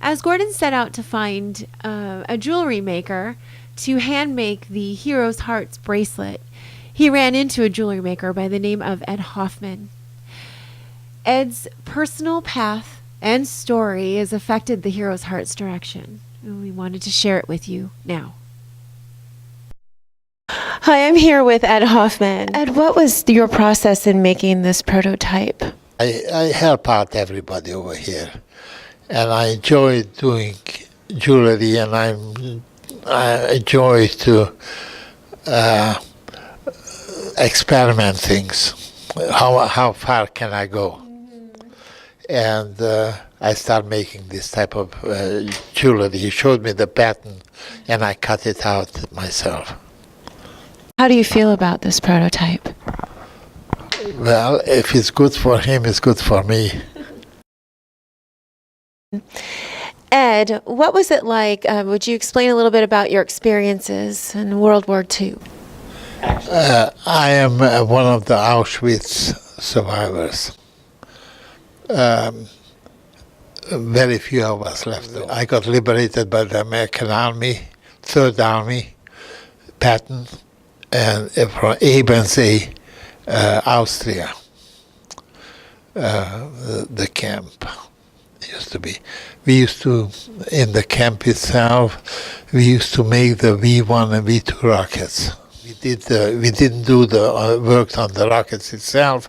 As Gordon set out to find a jewelry maker to hand make the Hero's Hearts bracelet, he ran into a jewelry maker by the name of Ed Hoffman. Ed's personal path and story has affected the Hero's Hearts direction. We wanted to share it with you now. Hi, I'm here with Ed Hoffman. Ed, what was your process in making this prototype? I help out everybody over here, and I enjoy doing jewelry, and I enjoy to experiment things. How far can I go? And I start making this type of jewelry. He showed me the pattern, and I cut it out myself. How do you feel about this prototype? Well, if it's good for him, it's good for me. Ed, what was it like? Would you explain a little bit about your experiences in World War II? I am one of the Auschwitz survivors. Very few of us left. I got liberated by the American Army, Third Army, Patton, and from Ebensee, Austria. The camp used to be. We used to, in the camp itself, we used to make the V1 and V2 rockets. We didn't do the work on the rockets itself.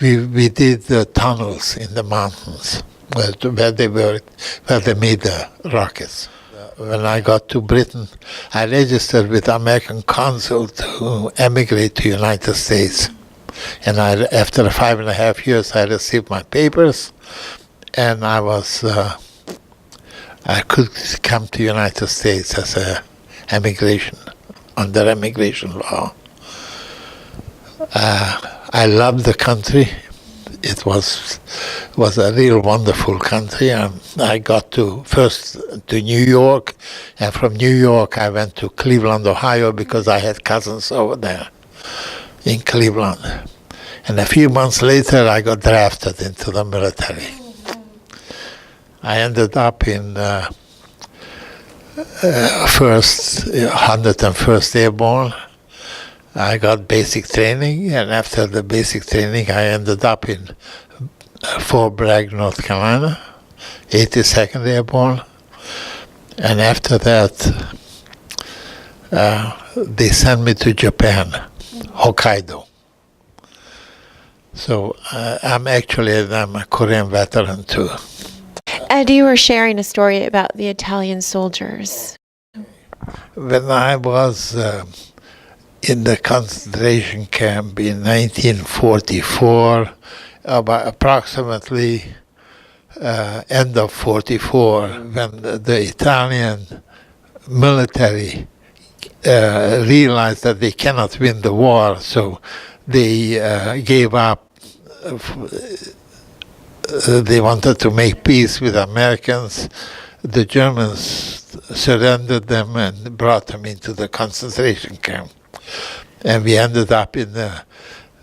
We did the tunnels in the mountains where they made the rockets. When I got to Britain, I registered with the American consul to emigrate to United States. And after 5.5 years, I received my papers, and I could come to United States as under immigration law. I loved the country. It was a real wonderful country. I got first to New York, and from New York I went to Cleveland, Ohio, because I had cousins over there in Cleveland. And a few months later I got drafted into the military. I ended up in 101st Airborne. I got basic training, and after the basic training I ended up in Fort Bragg, North Carolina, 82nd Airborne. And after that they sent me to Japan, Hokkaido. So I'm a Korean veteran too. Ed, you were sharing a story about the Italian soldiers. When I was in the concentration camp in 1944, about approximately end of 44, when the Italian military realized that they cannot win the war, so they gave up. They wanted to make peace with Americans. The Germans surrendered them and brought them into the concentration camp. And we ended up in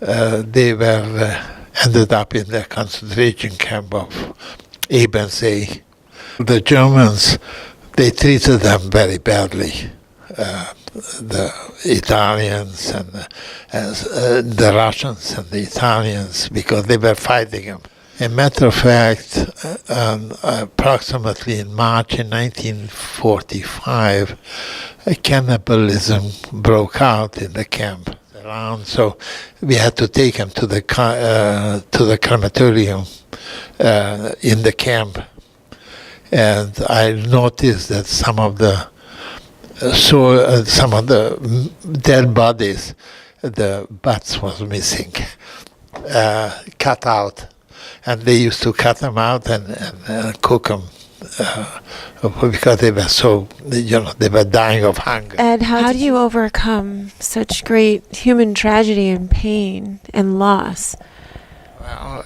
ended up in the concentration camp of Ebensee. The Germans, they treated them very badly. The Italians and the Russians and the Italians, because they were fighting them. As a matter of fact, approximately in March in 1945, cannibalism broke out in the camp around, so we had to take them to the crematorium in the camp. And I noticed that some of the dead bodies, the butts was missing, cut out. And they used to cut them out and cook them because they were they were dying of hunger. Ed, how do you overcome such great human tragedy and pain and loss? Well,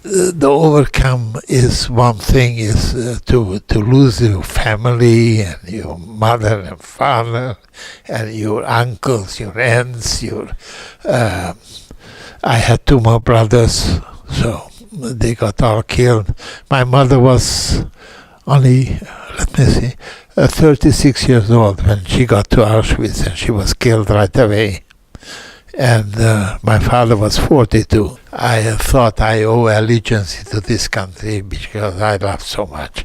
the overcome is one thing is to lose your family and your mother and father and your uncles, your aunts, I had two more brothers, so they got all killed. My mother was only, 36 years old when she got to Auschwitz, and she was killed right away. And my father was 42. I thought I owe allegiance to this country because I loved so much.